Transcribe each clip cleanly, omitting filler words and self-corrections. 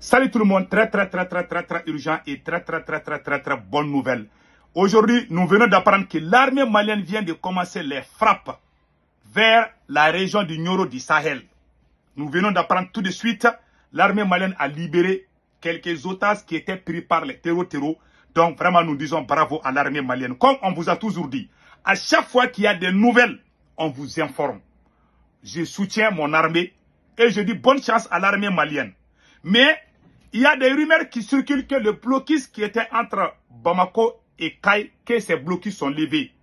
Salut tout le monde, très urgent et très bonne nouvelle. Aujourd'hui, nous venons d'apprendre que l'armée malienne vient de commencer les frappes vers la région du Nioro du Sahel. Nous venons d'apprendre tout de suite, l'armée malienne a libéré quelques otages qui étaient pris par les terreaux. Donc vraiment, nous disons bravo à l'armée malienne. Comme on vous a toujours dit, à chaque fois qu'il y a des nouvelles, on vous informe. Je soutiens mon armée et je dis bonne chance à l'armée malienne. Mais il y a des rumeurs qui circulent que le blocus qui était entre Bamako et Kay, que ces blocus sont levés.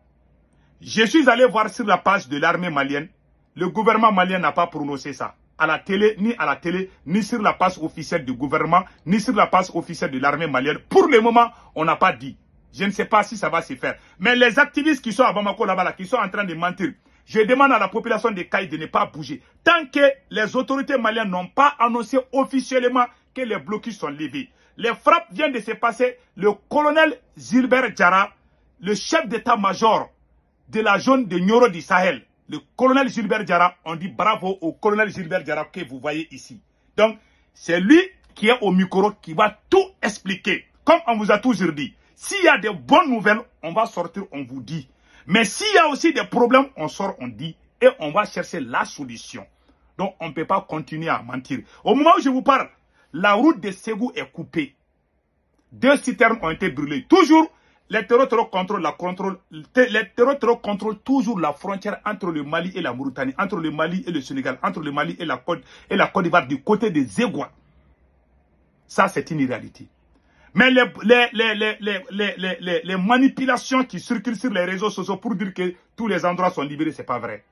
Je suis allé voir sur la page de l'armée malienne. Le gouvernement malien n'a pas prononcé ça. À la télé, ni sur la page officielle du gouvernement, ni sur la page officielle de l'armée malienne. Pour le moment, on n'a pas dit. Je ne sais pas si ça va se faire. Mais les activistes qui sont à Bamako là-bas, qui sont en train de mentir, je demande à la population de Kay de ne pas bouger. Tant que les autorités maliennes n'ont pas annoncé officiellement que les blocus sont levés. Les frappes viennent de se passer. Le colonel Gilbert Diarra, le chef d'état-major de la zone de Nioro du Sahel, le colonel Gilbert Diarra, on dit bravo au colonel Gilbert Diarra que vous voyez ici. Donc, c'est lui qui est au micro qui va tout expliquer. Comme on vous a toujours dit, s'il y a des bonnes nouvelles, on va sortir, on vous dit. Mais s'il y a aussi des problèmes, on sort, on dit, et on va chercher la solution. Donc, on ne peut pas continuer à mentir. Au moment où je vous parle, la route de Ségou est coupée. 2 citernes ont été brûlées. Toujours, les terreaux contrôlent toujours la frontière entre le Mali et la Mauritanie, entre le Mali et le Sénégal, entre le Mali et la Côte d'Ivoire du côté des Zégois. Ça, c'est une réalité. Mais les manipulations qui circulent sur les réseaux sociaux pour dire que tous les endroits sont libérés, ce n'est pas vrai.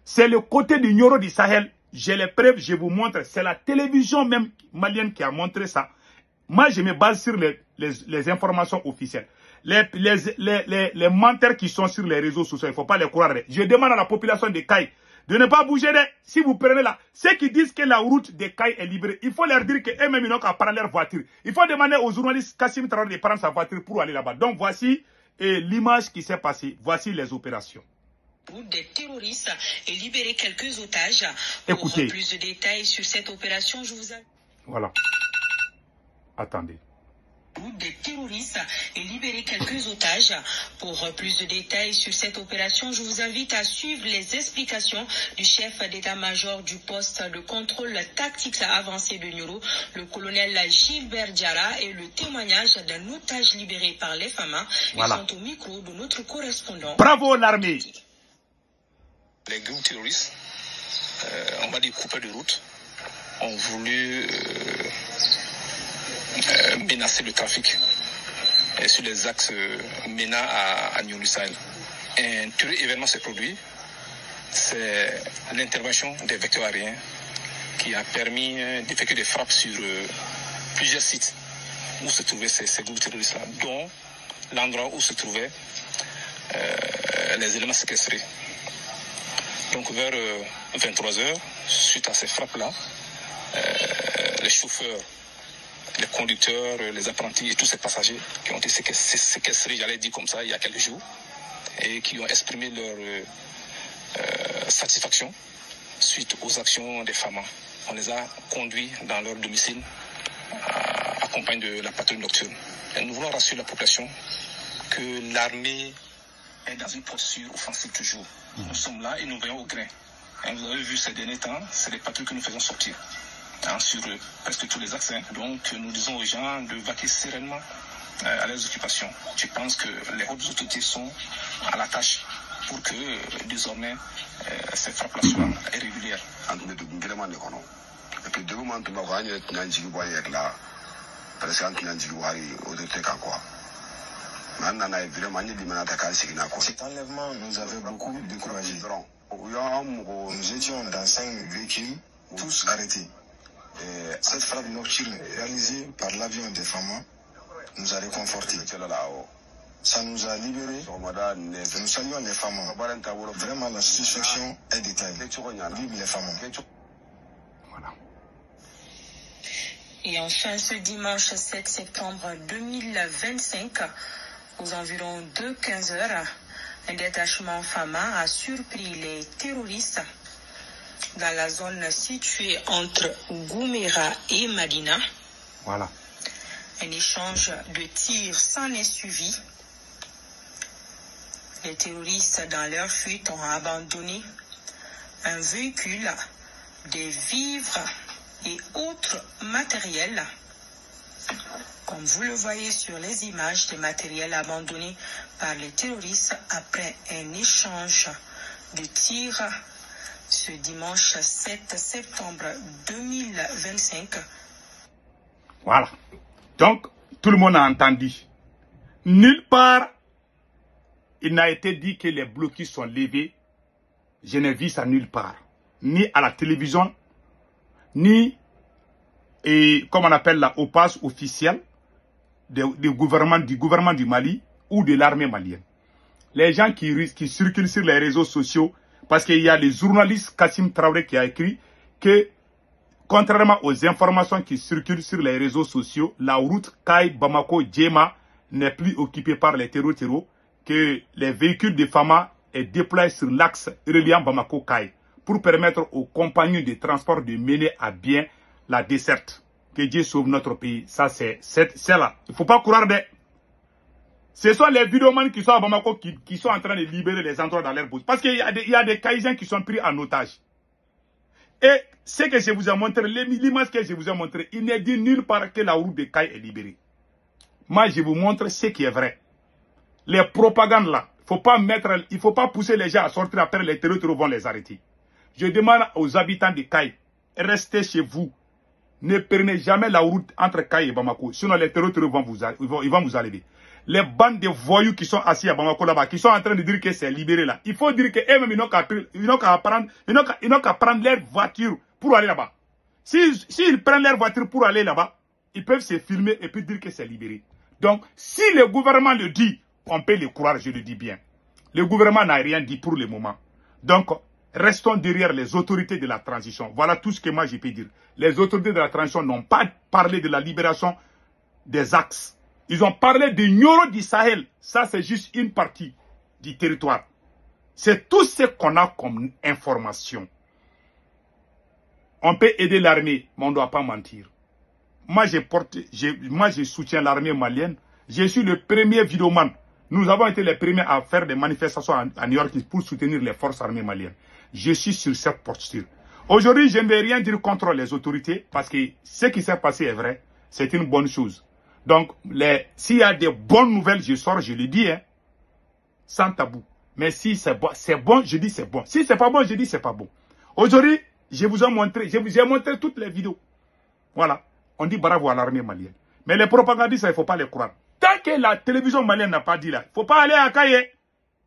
C'est le côté du Nioro du Sahel. J'ai les preuves, je vous montre. C'est la télévision même malienne qui a montré ça. Moi, je me base sur les informations officielles. Les menteurs qui sont sur les réseaux sociaux, il ne faut pas les croire. Je demande à la population de Kay de ne pas bouger. Si vous prenez là, ceux qui disent que la route de Kay est libérée, il faut leur dire qu'eux-mêmes, ils n'ont qu'à prendre leur voiture. Il faut demander aux journalistes Kassim Traoré de prendre sa voiture pour aller là-bas. Donc, voici l'image qui s'est passée. Voici les opérations. Des terroristes et libérer quelques otages. Écoutez. Pour plus de détails sur cette opération, je vous invite. Voilà. Attendez. Des terroristes et libérer quelques otages. Pour plus de détails sur cette opération, je vous invite à suivre les explications du chef d'état-major du poste de contrôle tactique avancé de Nioro, le colonel Gilbert Diarra, et le témoignage d'un otage libéré par les FAMA. Voilà. Ils sont au micro de notre correspondant. Bravo l'armée. Les groupes terroristes, on va dire coupés de route, ont voulu menacer le trafic sur les axes MENA à Nioro du Sahel. Un terrible événement s'est produit, c'est l'intervention des vecteurs aériens qui a permis d'effectuer des frappes sur plusieurs sites où se trouvaient ces groupes terroristes-là, dont l'endroit où se trouvaient les éléments séquestrés. Donc vers 23h, suite à ces frappes-là, les chauffeurs, les conducteurs, les apprentis et tous ces passagers qui ont été séquestrés, j'allais dire comme ça, il y a quelques jours, et qui ont exprimé leur satisfaction suite aux actions des FAMA. On les a conduits dans leur domicile, accompagnés de la patrouille nocturne. Et nous voulons rassurer la population que l'armée est dans une posture offensive toujours. Nous sommes là et nous veillons au grain. Et vous avez vu ces derniers temps, c'est des patrouilles que nous faisons sortir sur presque tous les axes. Donc nous disons aux gens de vaquer sereinement à leurs occupations. Je pense que les hautes autorités sont à la tâche pour que désormais ces frappes-là soient régulières. Et puis de moment où on a cet enlèvement nous avait beaucoup découragés. Nous étions dans 5 véhicules, tous arrêtés. Et cette frappe nocturne réalisée par l'avion des FAMA nous a réconfortés. Ça nous a libérés. Nous saluons les FAMA. Vraiment, la satisfaction est détaillée. Vive les FAMA. Voilà. Et enfin, ce dimanche 7 septembre 2025, aux environs de 15 heures, un détachement FAMA a surpris les terroristes dans la zone située entre Gouméra et Madina. Voilà. Un échange de tirs s'en est suivi. Les terroristes, dans leur fuite, ont abandonné un véhicule, des vivres et autres matériels. Comme vous le voyez sur les images, des matériels abandonnés par les terroristes après un échange de tirs ce dimanche 7 septembre 2025. Voilà. Donc, tout le monde a entendu. Nulle part, il n'a été dit que les blocus sont levés. Je n'ai vu ça nulle part. Ni à la télévision, ni, comme on appelle là, au pass officiel du gouvernement du Mali ou de l'armée malienne. Les gens qui circulent sur les réseaux sociaux, parce qu'il y a le journaliste Kassim Traoré qui a écrit que, contrairement aux informations qui circulent sur les réseaux sociaux, la route Kaye-Bamako-Djema n'est plus occupée par les terreaux, que les véhicules de FAMA est déployé sur l'axe reliant Bamako-Kaye pour permettre aux compagnies de transport de mener à bien la desserte. Que Dieu sauve notre pays. Ça, c'est là. Il ne faut pas croire des... Ce sont les vidéomans qui sont à Bamako qui sont en train de libérer les endroits dans leur bouche. Parce qu'il y a des Caïsiens qui sont pris en otage. Et ce que je vous ai montré, l'image que je vous ai montré, il n'est dit nulle part que la route de Kaye est libérée. Moi, je vous montre ce qui est vrai. Les propagandes là, il ne faut pas pousser les gens à sortir après, les terroristes vont les arrêter. Je demande aux habitants de Kaye, restez chez vous. Ne prenez jamais la route entre Kaye et Bamako. Sinon, les terroristes vont vous arriver. Les bandes de voyous qui sont assis à Bamako là-bas, qui sont en train de dire que c'est libéré là. Il faut dire qu'eux-mêmes, ils n'ont qu'à prendre leur voiture pour aller là-bas. S'ils prennent leur voiture pour aller là-bas, ils peuvent se filmer et puis dire que c'est libéré. Donc, si le gouvernement le dit, on peut le croire, je le dis bien. Le gouvernement n'a rien dit pour le moment. Donc, restons derrière les autorités de la transition. Voilà tout ce que moi je peux dire. Les autorités de la transition n'ont pas parlé de la libération des axes. Ils ont parlé de Nioro du Sahel. Ça, c'est juste une partie du territoire. C'est tout ce qu'on a comme information. On peut aider l'armée, mais on ne doit pas mentir. Moi, je soutiens l'armée malienne. Je suis le premier vidéoman. Nous avons été les premiers à faire des manifestations à New York pour soutenir les forces armées maliennes. Je suis sur cette posture. Aujourd'hui, je ne vais rien dire contre les autorités parce que ce qui s'est passé est vrai. C'est une bonne chose. Donc, s'il y a des bonnes nouvelles, je sors, je le dis, hein, sans tabou. Mais si c'est bon, je dis c'est bon. Si c'est pas bon, je dis c'est pas bon. Aujourd'hui, je vous ai montré toutes les vidéos. Voilà. On dit bravo à l'armée malienne. Mais les propagandistes, il ne faut pas les croire. Tant que la télévision malienne n'a pas dit là, il ne faut pas aller à Kaye.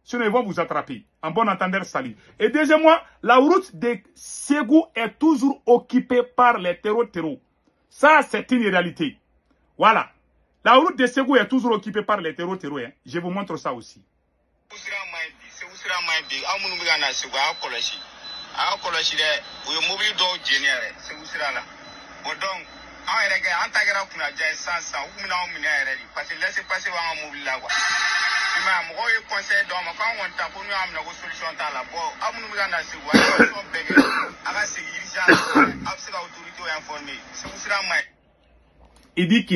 Sinon, ils vont vous attraper. En bon entendeur, salut. Et deuxièmement, la route de Ségou est toujours occupée par les terreaux. Ça, c'est une réalité. Voilà. La route de Ségou est toujours occupée par les terreaux. Hein. Je vous montre ça aussi. Il dit que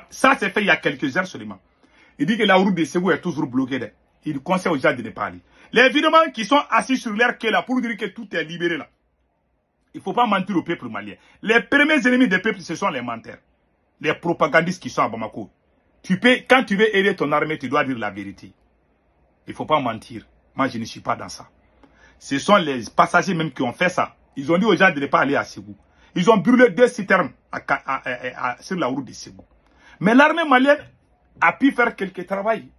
ça s'est fait il y a quelques heures seulement. Il dit que la route de Ségou est toujours bloquée. Il conseille aux gens de ne pas aller. Les vidéomans qui sont assis sur l'air quai là pour dire que tout est libéré là. Il ne faut pas mentir au peuple malien. Les premiers ennemis des peuples, ce sont les menteurs. Les propagandistes qui sont à Bamako. Quand tu veux aider ton armée, tu dois dire la vérité. Il ne faut pas mentir. Moi, je ne suis pas dans ça. Ce sont les passagers même qui ont fait ça. Ils ont dit aux gens de ne pas aller à Ségou. Ils ont brûlé 2 citernes sur la route de Ségou. Mais l'armée malienne a pu faire quelques travail.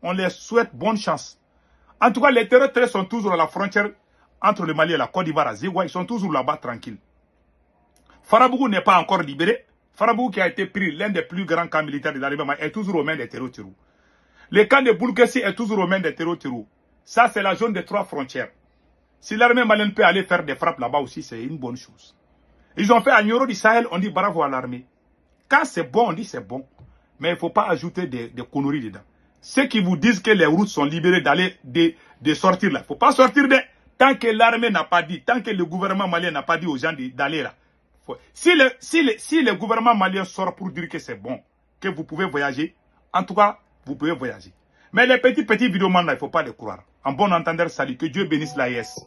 On les souhaite bonne chance. En tout cas, les terroristes sont toujours à la frontière entre le Mali et la Côte d'Ivoire à Zégoua. Ils sont toujours là-bas tranquilles. Farabougou n'est pas encore libéré. Farabougou qui a été pris, l'un des plus grands camps militaires de l'armée malienne, est toujours aux mains des terroristes. Le camp de Boulkessi est toujours aux mains des terroristes. Ça, c'est la zone des 3 frontières. Si l'armée malienne peut aller faire des frappes là-bas aussi, c'est une bonne chose. Ils ont fait à Nioro du Sahel, on dit bravo à l'armée. Quand c'est bon, on dit c'est bon. Mais il ne faut pas ajouter des conneries dedans. Ceux qui vous disent que les routes sont libérées de sortir là, il ne faut pas sortir de... Tant que l'armée n'a pas dit, tant que le gouvernement malien n'a pas dit aux gens d'aller là, Si le gouvernement malien sort pour dire que c'est bon, que vous pouvez voyager, en tout cas, vous pouvez voyager. Mais les petits vidéomans là, il ne faut pas les croire. En bon entendeur, salut, que Dieu bénisse l'AES.